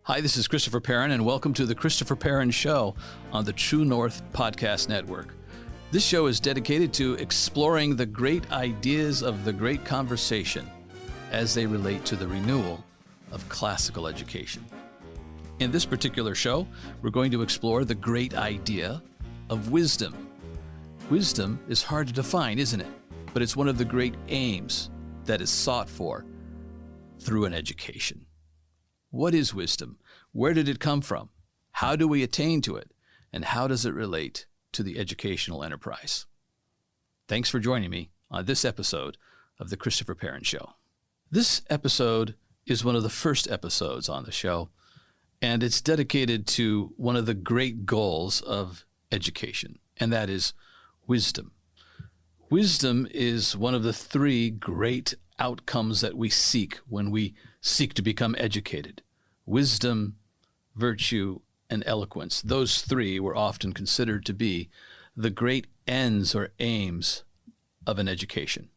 Hi, this is Christopher Perrin, and welcome to the Christopher Perrin Show on the True North Podcast Network. This show is dedicated to exploring the great ideas of the great conversation as they relate to the renewal of classical education. In this particular show, we're going to explore the great idea of wisdom. Wisdom is hard to define, isn't it? But it's one of the great aims that is sought for through an education. What is wisdom? Where did it come from? How do we attain to it? And how does it relate to the educational enterprise? Thanks for joining me on this episode of The Christopher Perrin Show. This episode is one of the first episodes on the show, and it's dedicated to one of the great goals of education, and that is wisdom. Wisdom is one of the three great outcomes that we seek when we seek to become educated. Wisdom, virtue, and eloquence. Those three were often considered to be the great ends or aims of an education.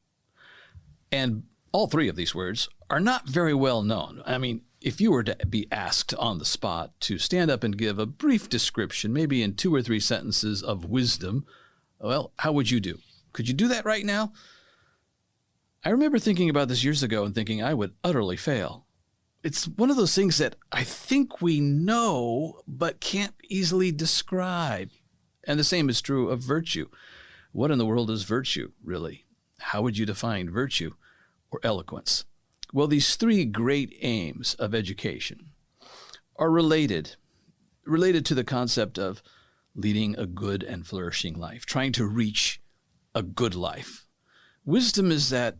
And all three of these words are not very well known. I mean, if you were to be asked on the spot to stand up and give a brief description, maybe in 2 or 3 sentences of wisdom, well, how would you do? Could you do that right now? I remember thinking about this years ago and thinking I would utterly fail. It's one of those things that I think we know, but can't easily describe. And the same is true of virtue. What in the world is virtue, really? How would you define virtue or eloquence? Well, these three great aims of education are related to the concept of leading a good and flourishing life, trying to reach a good life. Wisdom is that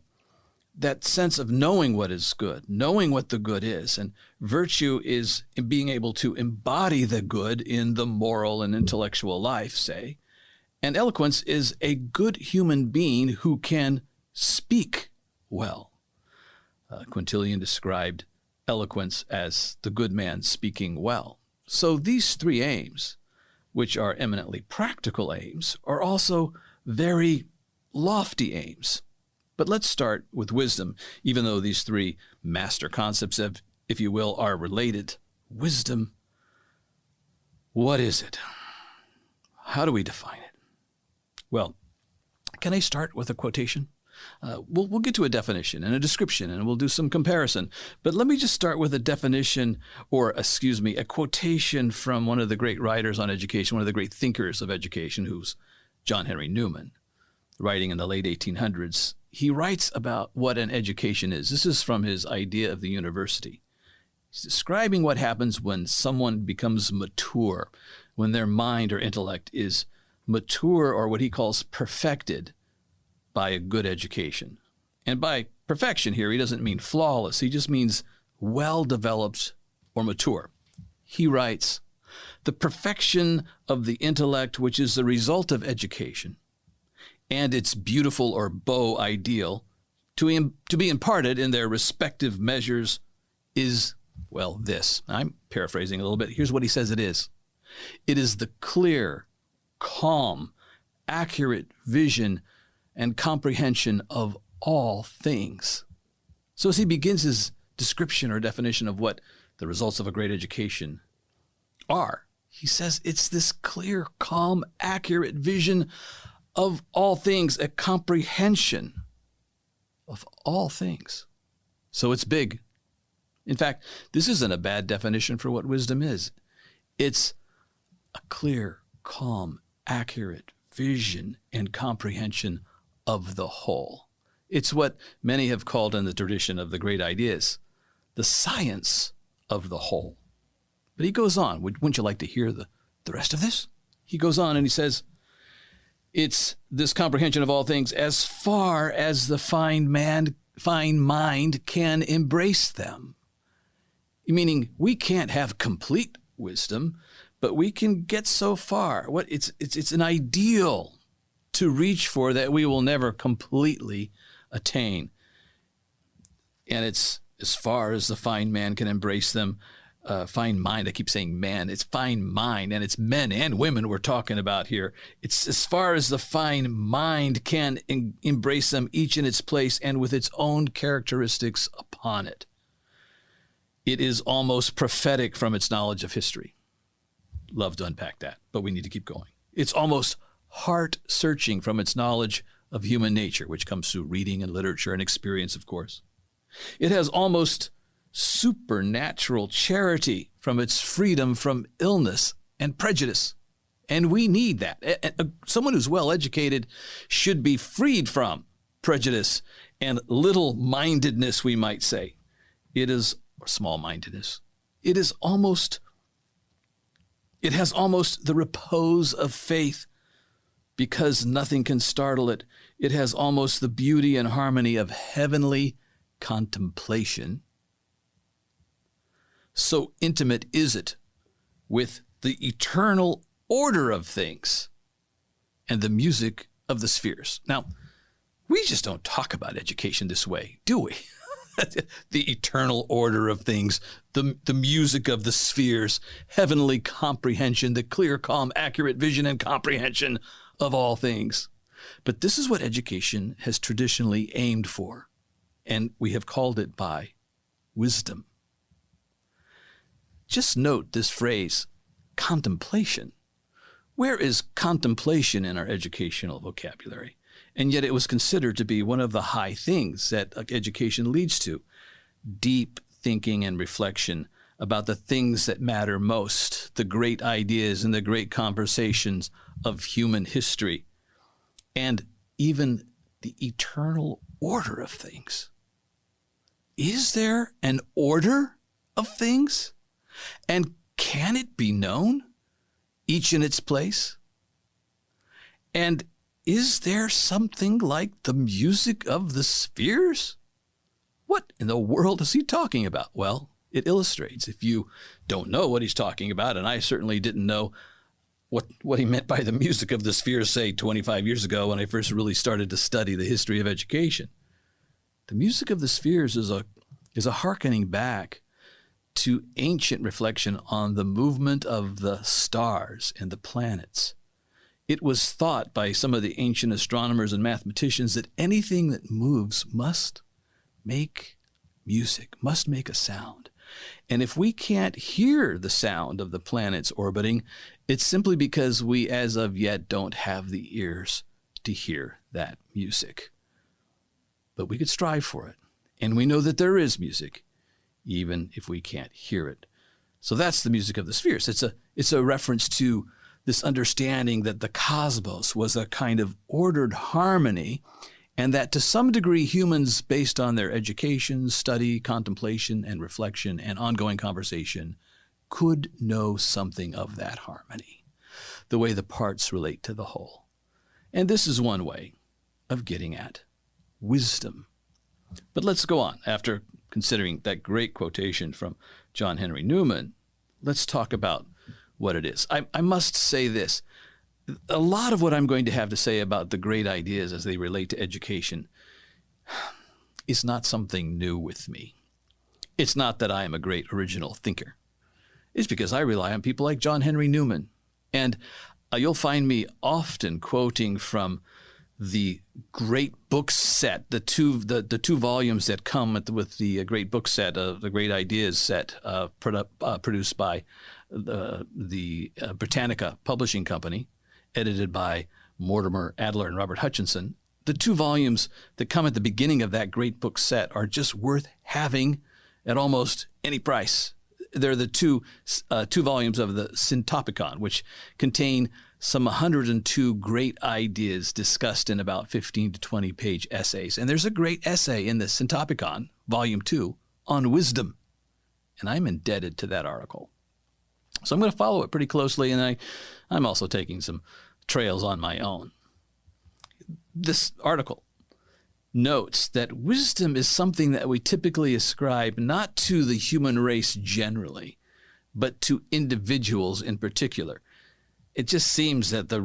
sense of knowing what is good, knowing what the good is. And virtue is in being able to embody the good in the moral and intellectual life, say. And eloquence is a good human being who can speak well. Quintilian described eloquence as the good man speaking well. So these three aims, which are eminently practical aims, are also very lofty aims. But let's start with wisdom, even though these three master concepts, if you will, are related. Wisdom, what is it? How do we define it? Well, can I start with a quotation? We'll get to a definition and a description, and we'll do some comparison. But let me just start with a definition, a quotation from one of the great writers on education, one of the great thinkers of education, who's John Henry Newman, writing in the late 1800s. He writes about what an education is. This is from his idea of the university. He's describing what happens when someone becomes mature, when their mind or intellect is mature, or what he calls perfected, by a good education. And by perfection here, he doesn't mean flawless. He just means well-developed or mature. He writes, "The perfection of the intellect, which is the result of education, and its beautiful or beau ideal to be imparted in their respective measures is, well, this." I'm paraphrasing a little bit. Here's what he says it is. It is the clear, calm, accurate vision and comprehension of all things. So as he begins his description or definition of what the results of a great education are, he says it's this clear, calm, accurate vision of all things, a comprehension of all things. So it's big. In fact, this isn't a bad definition for what wisdom is. It's a clear, calm, accurate vision and comprehension of the whole. It's what many have called in the tradition of the great ideas, the science of the whole. But he goes on. Wouldn't you like to hear the rest of this? He goes on and he says, it's this comprehension of all things as far as the fine mind can embrace them. Meaning we can't have complete wisdom, but we can get so far. It's an ideal to reach for that we will never completely attain. And it's as far as the fine man can embrace them. Fine mind, I keep saying man, it's fine mind, and it's men and women we're talking about here. It's as far as the fine mind can embrace them, each in its place and with its own characteristics upon it. It is almost prophetic from its knowledge of history. Love to unpack that, but we need to keep going. It's almost heart-searching from its knowledge of human nature, which comes through reading and literature and experience, of course. It has almost supernatural charity from its freedom from illness and prejudice. And we need that. Someone who's well-educated should be freed from prejudice and little-mindedness, we might say. It is, or small-mindedness. It has almost the repose of faith because nothing can startle it. It has almost the beauty and harmony of heavenly contemplation. So intimate is it with the eternal order of things and the music of the spheres. Now, we just don't talk about education this way, do we? The eternal order of things, the music of the spheres, heavenly comprehension, the clear, calm, accurate vision and comprehension of all things. But this is what education has traditionally aimed for, and we have called it by wisdom. Just note this phrase, contemplation. Where is contemplation in our educational vocabulary? And yet it was considered to be one of the high things that education leads to. Deep thinking and reflection about the things that matter most, the great ideas and the great conversations of human history, and even the eternal order of things. Is there an order of things? And can it be known, each in its place? And is there something like the music of the spheres? What in the world is he talking about? Well, it illustrates. If you don't know what he's talking about, and I certainly didn't know what he meant by the music of the spheres, say, 25 years ago when I first really started to study the history of education. The music of the spheres is a hearkening back to ancient reflection on the movement of the stars and the planets. It was thought by some of the ancient astronomers and mathematicians that anything that moves must make music, must make a sound. And if we can't hear the sound of the planets orbiting, it's simply because we, as of yet, don't have the ears to hear that music. But we could strive for it. And we know that there is music, even if we can't hear it. So that's the music of the spheres. It's a reference to this understanding that the cosmos was a kind of ordered harmony, and that to some degree humans, based on their education, study, contemplation, and reflection, and ongoing conversation, could know something of that harmony, the way the parts relate to the whole. And this is one way of getting at wisdom. But let's go on. After considering that great quotation from John Henry Newman, let's talk about what it is. I must say this. A lot of what I'm going to have to say about the great ideas as they relate to education is not something new with me. It's not that I am a great original thinker. It's because I rely on people like John Henry Newman. And you'll find me often quoting from the great book set, the two volumes that come with the great book set, the Great Ideas set produced by the Britannica Publishing Company, edited by Mortimer Adler and Robert Hutchinson. The two volumes that come at the beginning of that great book set are just worth having at almost any price. They're the two volumes of the Syntopicon, which contain some 102 great ideas discussed in about 15 to 20 page essays. And there's a great essay in the Syntopicon, Volume 2, on wisdom. And I'm indebted to that article. So I'm going to follow it pretty closely, and I'm also taking some trails on my own. This article notes that wisdom is something that we typically ascribe not to the human race generally, but to individuals in particular. It just seems that the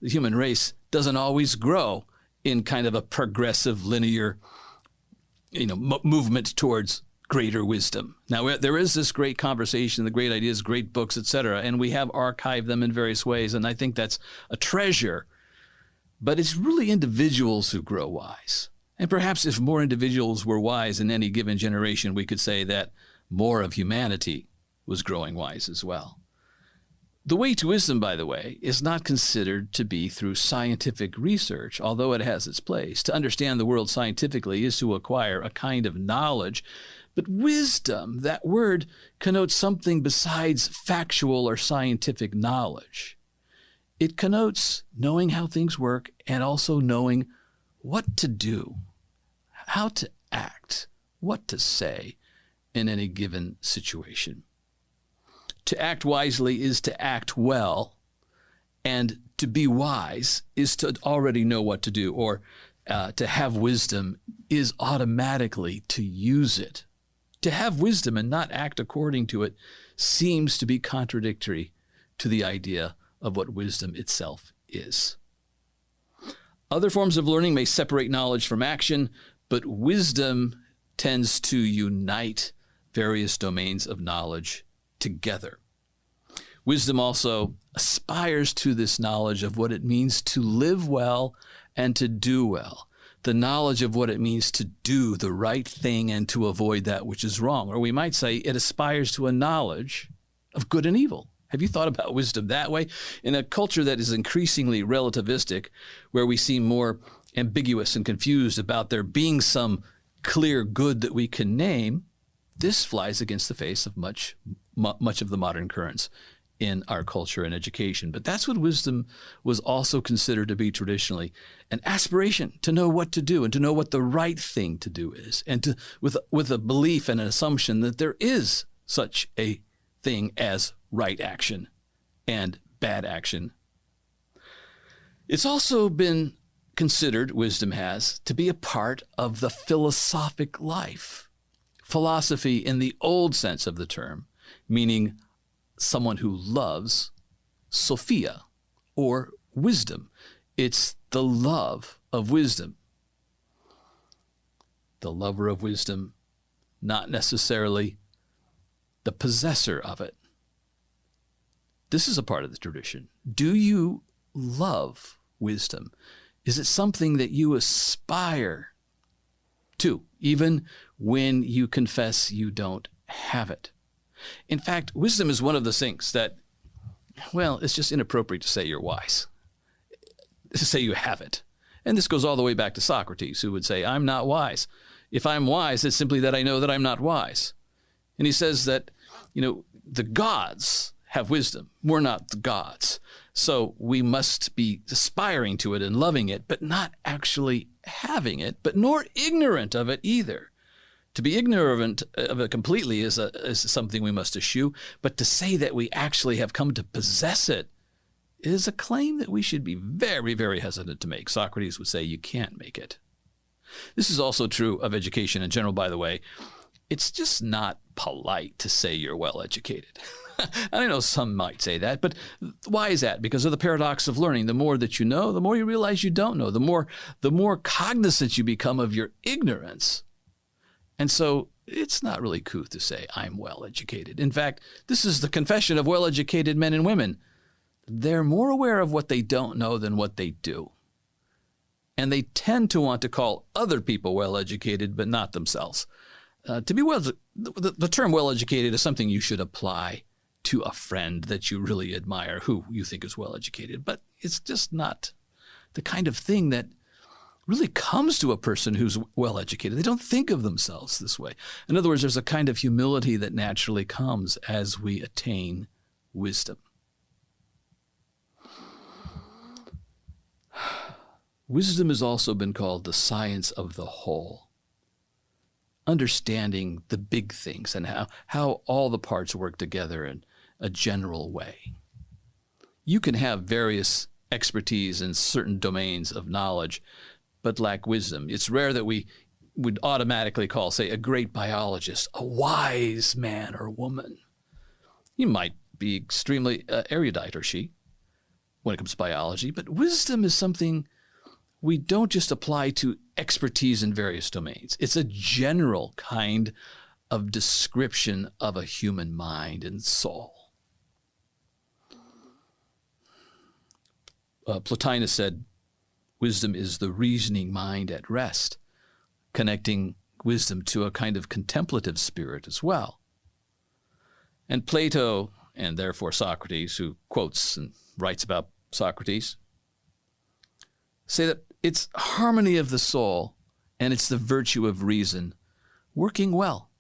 human race, doesn't always grow in kind of a progressive, linear, movement towards greater wisdom. Now, there is this great conversation, the great ideas, great books, etc., and we have archived them in various ways, and I think that's a treasure. But it's really individuals who grow wise. And perhaps if more individuals were wise in any given generation, we could say that more of humanity was growing wise as well. The way to wisdom, by the way, is not considered to be through scientific research, although it has its place. To understand the world scientifically is to acquire a kind of knowledge. But wisdom, that word, connotes something besides factual or scientific knowledge. It connotes knowing how things work and also knowing what to do, how to act, what to say in any given situation. To act wisely is to act well, and to be wise is to already know what to do, or to have wisdom is automatically to use it. To have wisdom and not act according to it seems to be contradictory to the idea of what wisdom itself is. Other forms of learning may separate knowledge from action, but wisdom tends to unite various domains of knowledge together. Wisdom also aspires to this knowledge of what it means to live well and to do well, the knowledge of what it means to do the right thing and to avoid that which is wrong. Or we might say it aspires to a knowledge of good and evil. Have you thought about wisdom that way? In a culture that is increasingly relativistic, where we seem more ambiguous and confused about there being some clear good that we can name, this flies against the face of much of the modern currents in our culture and education. But that's what wisdom was also considered to be traditionally, an aspiration to know what to do and to know what the right thing to do is, and with a belief and an assumption that there is such a thing as right action and bad action. It's also been considered, wisdom has, to be a part of the philosophic life. Philosophy in the old sense of the term, meaning someone who loves Sophia, or wisdom. It's the love of wisdom. The lover of wisdom, not necessarily the possessor of it. This is a part of the tradition. Do you love wisdom? Is it something that you aspire to, even when you confess you don't have it? In fact, wisdom is one of those things that, well, it's just inappropriate to say you're wise, to say you have it. And this goes all the way back to Socrates, who would say, I'm not wise. If I'm wise, it's simply that I know that I'm not wise. And he says that, the gods have wisdom. We're not the gods. So we must be aspiring to it and loving it, but not actually having it, but nor ignorant of it either. To be ignorant of it completely is something we must eschew, but to say that we actually have come to possess it is a claim that we should be very, very hesitant to make. Socrates would say you can't make it. This is also true of education in general, by the way. It's just not polite to say you're well educated. I know some might say that, but why is that? Because of the paradox of learning. The more that you know, the more you realize you don't know. The more cognizant you become of your ignorance. And so it's not really couth to say, I'm well-educated. In fact, this is the confession of well-educated men and women. They're more aware of what they don't know than what they do. And they tend to want to call other people well-educated, but not themselves. The term well-educated is something you should apply to a friend that you really admire, who you think is well-educated. But it's just not the kind of thing that really comes to a person who's well-educated. They don't think of themselves this way. In other words, there's a kind of humility that naturally comes as we attain wisdom. Wisdom has also been called the science of the whole, understanding the big things and how all the parts work together in a general way. You can have various expertise in certain domains of knowledge, but lack wisdom. It's rare that we would automatically call, say, a great biologist a wise man or woman. He might be extremely erudite, or she, when it comes to biology, but wisdom is something we don't just apply to expertise in various domains. It's a general kind of description of a human mind and soul. Plotinus said, wisdom is the reasoning mind at rest, connecting wisdom to a kind of contemplative spirit as well. And Plato, and therefore Socrates, who quotes and writes about Socrates, say that it's harmony of the soul and it's the virtue of reason working well.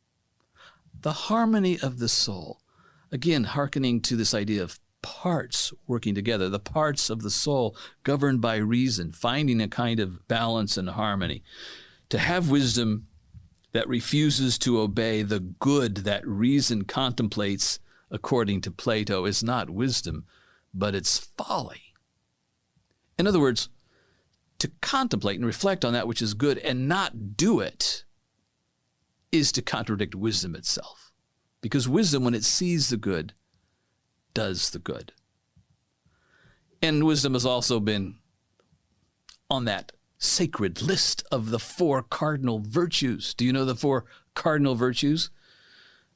The harmony of the soul, again, hearkening to this idea of parts working together, the parts of the soul governed by reason, finding a kind of balance and harmony. To have wisdom that refuses to obey the good that reason contemplates, according to Plato, is not wisdom, but it's folly. In other words, to contemplate and reflect on that which is good and not do it is to contradict wisdom itself. Because wisdom, when it sees the good, does the good. And wisdom has also been on that sacred list of the 4 cardinal virtues. Do you know the 4 cardinal virtues?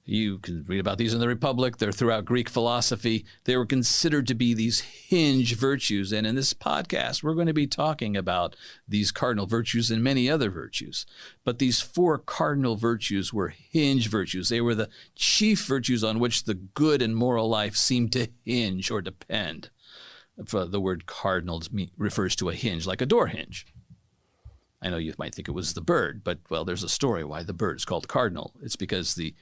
You can read about these in the Republic. They're throughout Greek philosophy. They were considered to be these hinge virtues. And in this podcast, we're going to be talking about these cardinal virtues and many other virtues. But these 4 cardinal virtues were hinge virtues. They were the chief virtues on which the good and moral life seemed to hinge or depend. The word cardinal refers to a hinge, like a door hinge. I know you might think it was the bird, but, well, there's a story why the bird is called cardinal. It's because the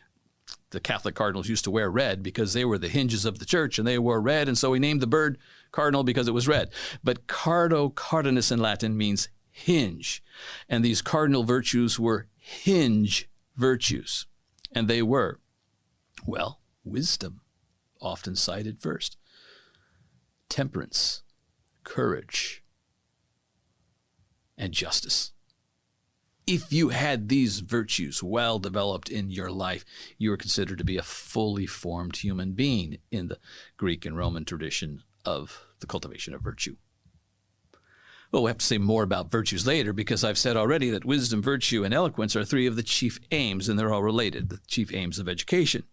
Catholic cardinals used to wear red because they were the hinges of the church, and they wore red, and so we named the bird cardinal because it was red. But cardinus in Latin means hinge, and these cardinal virtues were hinge virtues, and they were, well, wisdom, often cited first, temperance, courage, and justice. If you had these virtues well developed in your life, you were considered to be a fully formed human being in the Greek and Roman tradition of the cultivation of virtue. Well, we'll have to say more about virtues later, because I've said already that wisdom, virtue, and eloquence are 3 of the chief aims, and they're all related, the chief aims of education.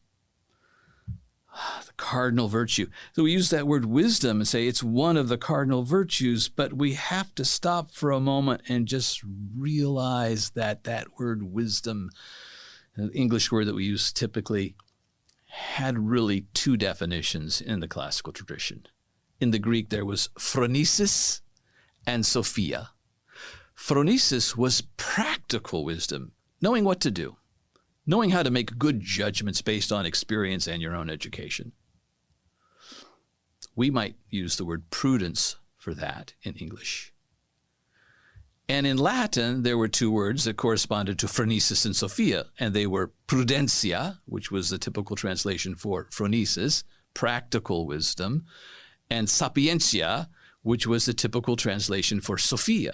The cardinal virtue. So we use that word wisdom and say it's one of the cardinal virtues, but we have to stop for a moment and just realize that that word wisdom, the English word that we use typically, had really 2 definitions in the classical tradition. In the Greek, there was phronesis and sophia. Phronesis was practical wisdom, knowing what to do, knowing how to make good judgments based on experience and your own education. We might use the word prudence for that in English. And in Latin, there were 2 words that corresponded to phronesis and sophia, and they were prudentia, which was the typical translation for phronesis, practical wisdom, and sapientia, which was the typical translation for sophia,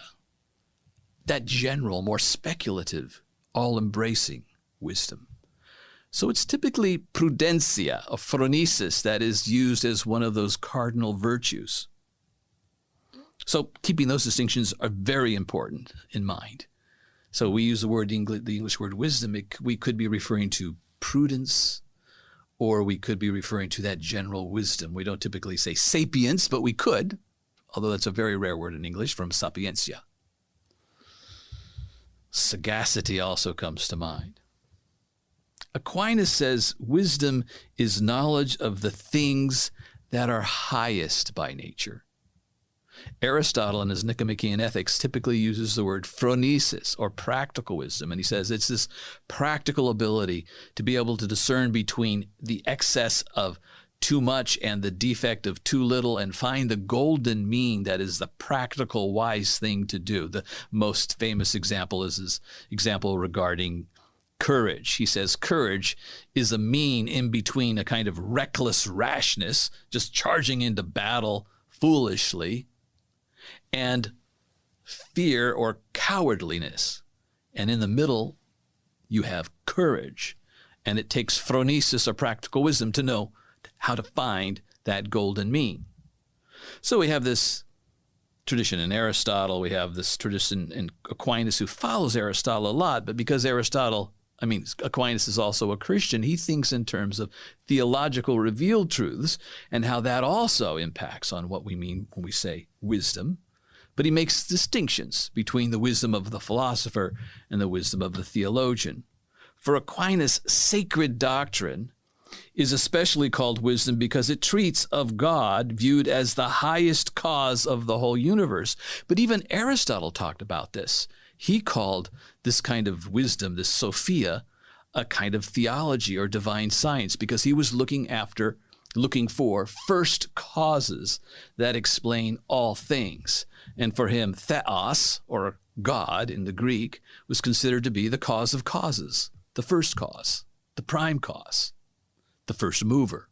that general, more speculative, all-embracing wisdom. So it's typically prudentia, or phronesis, that is used as one of those cardinal virtues. So keeping those distinctions are very important in mind. So we use the English word wisdom. We could be referring to prudence, or we could be referring to that general wisdom. We don't typically say sapience, but we could, although that's a very rare word in English, from sapientia. Sagacity also comes to mind. Aquinas says wisdom is knowledge of the things that are highest by nature. Aristotle in his Nicomachean Ethics typically uses the word phronesis, or practical wisdom, and he says it's this practical ability to be able to discern between the excess of too much and the defect of too little, and find the golden mean that is the practical, wise thing to do. The most famous example is his example regarding courage. He says courage is a mean in between a kind of reckless rashness, just charging into battle foolishly, and fear or cowardliness. And in the middle, you have courage. And it takes phronesis or practical wisdom to know how to find that golden mean. So we have this tradition in Aristotle. We have this tradition in Aquinas, who follows Aristotle a lot, but because Aquinas is also a Christian, he thinks in terms of theological revealed truths and how that also impacts on what we mean when we say wisdom. But he makes distinctions between the wisdom of the philosopher and the wisdom of the theologian. For Aquinas, sacred doctrine is especially called wisdom because it treats of God viewed as the highest cause of the whole universe. But even Aristotle talked about this. He called this kind of wisdom, this Sophia, a kind of theology or divine science because he was looking for first causes that explain all things. And for him, theos, or God in the Greek, was considered to be the cause of causes, the first cause, the prime cause, the first mover.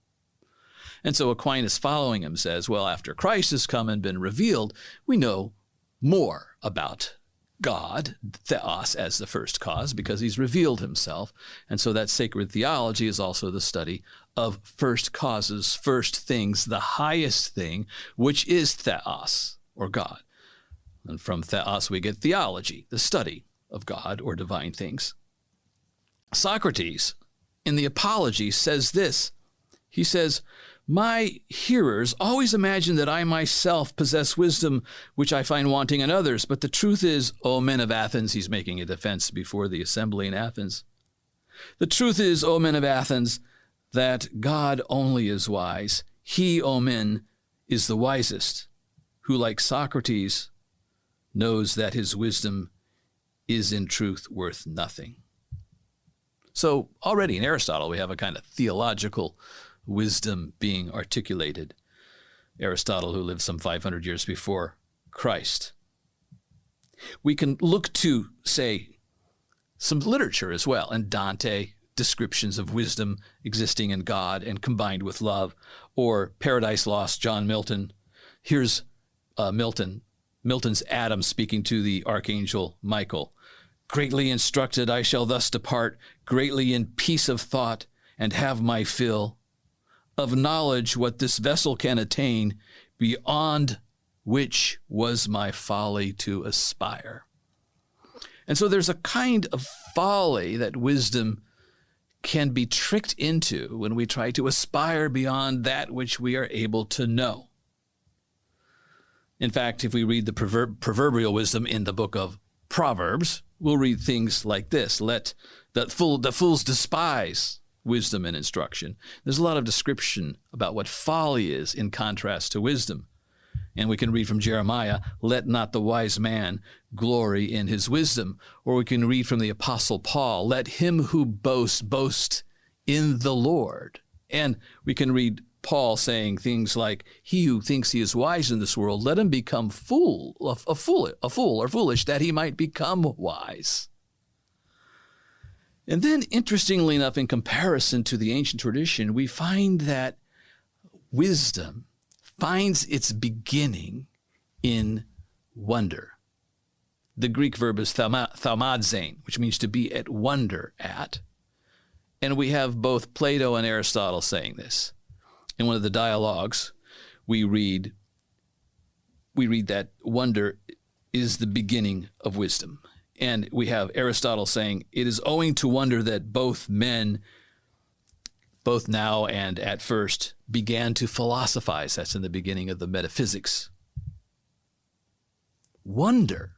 And so Aquinas, following him, says, well, after Christ has come and been revealed, we know more about God, theos, as the first cause, because he's revealed himself. And so that sacred theology is also the study of first causes, first things, the highest thing, which is theos, or God. And from theos we get theology, the study of God or divine things. Socrates, in the Apology, says this. He says, my hearers always imagine that I myself possess wisdom which I find wanting in others, but the truth is, O men of Athens, he's making a defense before the assembly in Athens. The truth is, O men of Athens, that God only is wise. He, O men, is the wisest, who, like Socrates, knows that his wisdom is in truth worth nothing. So already in Aristotle, we have a kind of theological wisdom being articulated. Aristotle, who lived some 500 years before Christ. We can look to, say, some literature as well, and Dante, descriptions of wisdom existing in God and combined with love, or Paradise Lost, John Milton. Here's Milton's Adam speaking to the archangel Michael. Greatly instructed I shall thus depart, greatly in peace of thought, and have my fill of knowledge what this vessel can attain, beyond which was my folly to aspire. And so there's a kind of folly that wisdom can be tricked into when we try to aspire beyond that which we are able to know. In fact, if we read the proverbial wisdom in the book of Proverbs, we'll read things like this. Let the fools despise wisdom and instruction. There's a lot of description about what folly is in contrast to wisdom. And we can read from Jeremiah, let not the wise man glory in his wisdom. Or we can read from the Apostle Paul, let him who boasts, boast in the Lord. And we can read Paul saying things like, he who thinks he is wise in this world, let him become a fool or foolish, that he might become wise. And then, interestingly enough, in comparison to the ancient tradition, we find that wisdom finds its beginning in wonder. The Greek verb is thaumazein, which means to be at wonder at. And we have both Plato and Aristotle saying this. In one of the dialogues, we read that wonder is the beginning of wisdom. And we have Aristotle saying, it is owing to wonder that both men, both now and at first, began to philosophize. That's in the beginning of the metaphysics. Wonder,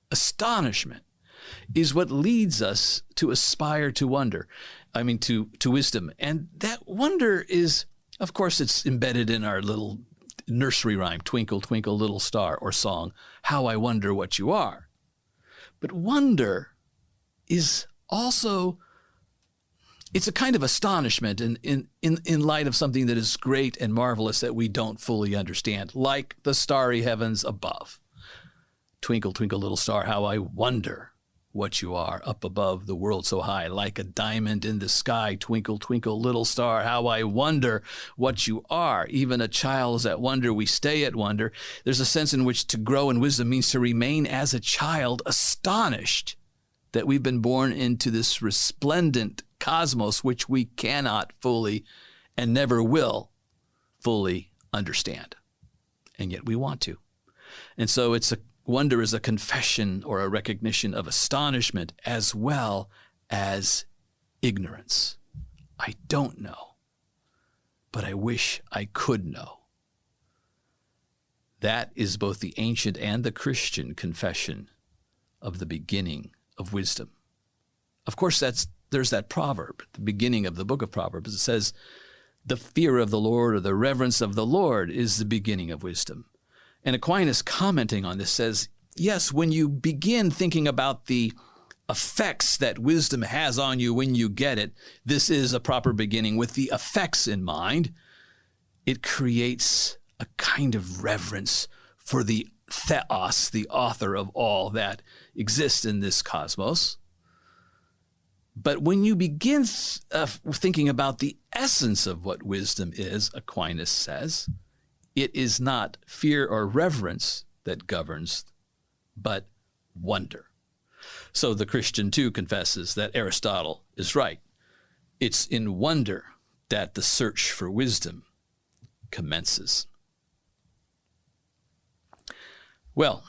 astonishment, is what leads us to aspire to to wisdom. And that wonder is, of course, it's embedded in our little nursery rhyme, Twinkle, Twinkle, Little Star, or song, How I Wonder What You Are. But wonder is also, it's a kind of astonishment in light of something that is great and marvelous that we don't fully understand, like the starry heavens above. Twinkle, twinkle, little star, how I wonder what you are up above the world so high, like a diamond in the sky. Twinkle, twinkle, little star, how I wonder what you are. Even a child is at wonder. We stay at wonder. There's a sense in which to grow in wisdom means to remain as a child, astonished that we've been born into this resplendent cosmos, which we cannot fully and never will fully understand. And yet we want to. And so wonder is a confession or a recognition of astonishment as well as ignorance. I don't know, but I wish I could know. That is both the ancient and the Christian confession of the beginning of wisdom. Of course, that's there's that proverb at the beginning of the book of Proverbs. It says, the fear of the Lord, or the reverence of the Lord, is the beginning of wisdom. And Aquinas, commenting on this, says, yes, when you begin thinking about the effects that wisdom has on you when you get it, this is a proper beginning. With the effects in mind, it creates a kind of reverence for the theos, the author of all that exists in this cosmos. But when you begin thinking about the essence of what wisdom is, Aquinas says, it is not fear or reverence that governs, but wonder. So the Christian, too, confesses that Aristotle is right. It's in wonder that the search for wisdom commences. Well,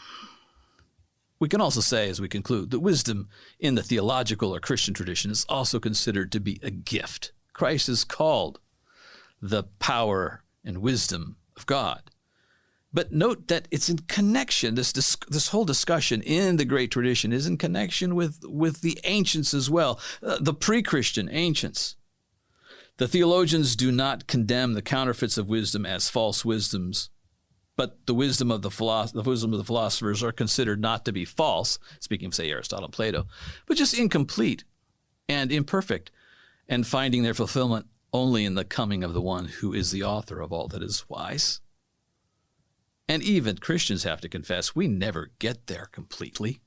we can also say, as we conclude, that wisdom in the theological or Christian tradition is also considered to be a gift. Christ is called the power and wisdom of God. But note that it's in connection, this whole discussion in the great tradition is in connection with the ancients as well, the pre-Christian ancients. The theologians do not condemn the counterfeits of wisdom as false wisdoms, but the wisdom of the philosophers are considered not to be false, speaking of, say, Aristotle and Plato, but just incomplete and imperfect, and finding their fulfillment only in the coming of the one who is the author of all that is wise. And even Christians have to confess we never get there completely.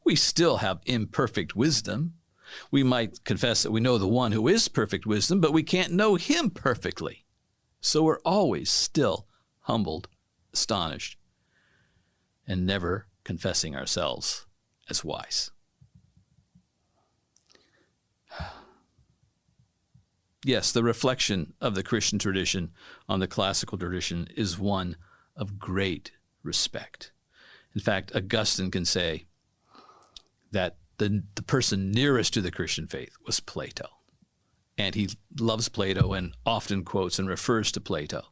We still have imperfect wisdom. We might confess that we know the one who is perfect wisdom, but we can't know him perfectly. So we're always still humbled, astonished, and never confessing ourselves as wise. Yes, the reflection of the Christian tradition on the classical tradition is one of great respect. In fact, Augustine can say that the person nearest to the Christian faith was Plato. And he loves Plato and often quotes and refers to Plato.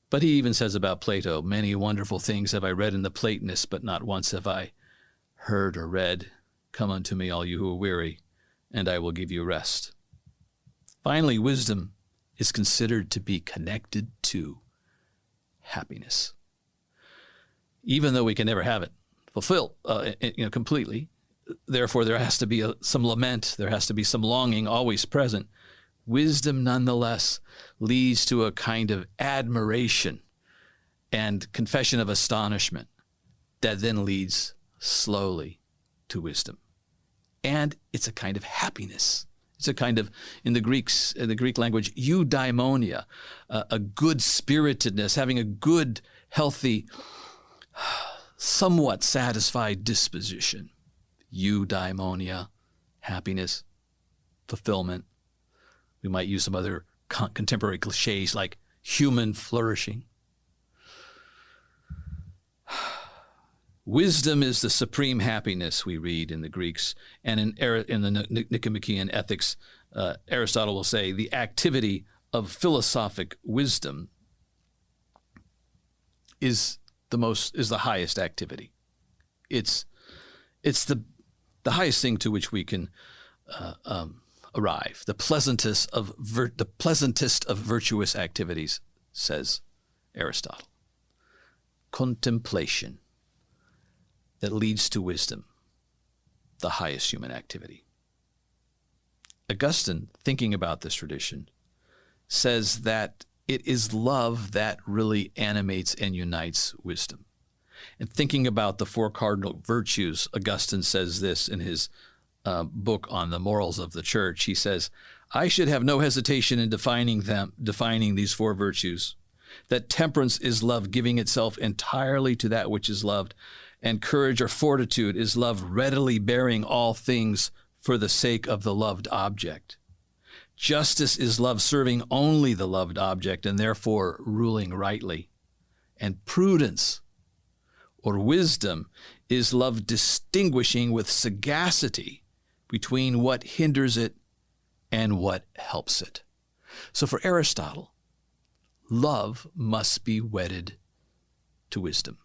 But he even says about Plato, many wonderful things have I read in the Platonists, but not once have I heard or read. Come unto me, all you who are weary, and I will give you rest. Finally, wisdom is considered to be connected to happiness. Even though we can never have it fulfilled completely, therefore there has to be some lament, there has to be some longing always present. Wisdom, nonetheless, leads to a kind of admiration and confession of astonishment that then leads slowly to wisdom. And it's a kind of happiness. It's a kind of, in the Greek language, eudaimonia, a good spiritedness, having a good, healthy, somewhat satisfied disposition. Eudaimonia, happiness, fulfillment. We might use some other contemporary cliches like human flourishing. Wisdom is the supreme happiness, we read in the Greeks. And in the Nicomachean Ethics, Aristotle will say the activity of philosophic wisdom is the highest activity. It's the highest thing to which we can arrive. The pleasantest of virtuous activities, says Aristotle. Contemplation that leads to wisdom, the highest human activity. Augustine, thinking about this tradition, says that it is love that really animates and unites wisdom. And thinking about the four cardinal virtues, Augustine says this in his book on the morals of the church. He says, I should have no hesitation in defining these four virtues, that temperance is love giving itself entirely to that which is loved, and courage or fortitude is love readily bearing all things for the sake of the loved object. Justice is love serving only the loved object and therefore ruling rightly. And prudence or wisdom is love distinguishing with sagacity between what hinders it and what helps it. So for Aristotle, love must be wedded to wisdom.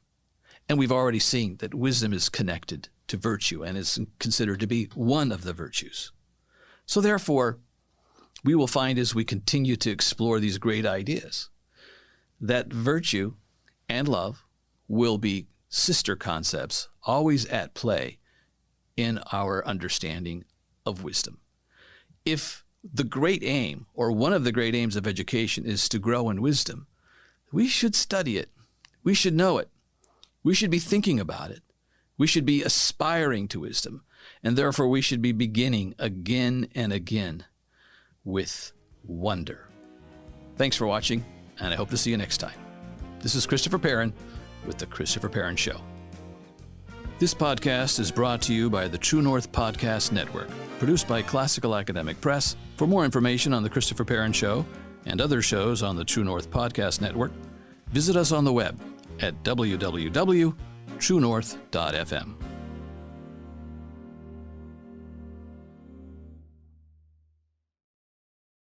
And we've already seen that wisdom is connected to virtue and is considered to be one of the virtues. So therefore, we will find as we continue to explore these great ideas that virtue and love will be sister concepts always at play in our understanding of wisdom. If the great aim, or one of the great aims of education, is to grow in wisdom, we should study it. We should know it. We should be thinking about it. We should be aspiring to wisdom. And therefore, we should be beginning again and again with wonder. Thanks for watching, and I hope to see you next time. This is Christopher Perrin with The Christopher Perrin Show. This podcast is brought to you by the True North Podcast Network, produced by Classical Academic Press. For more information on The Christopher Perrin Show and other shows on the True North Podcast Network, visit us on the web at www.truenorth.fm.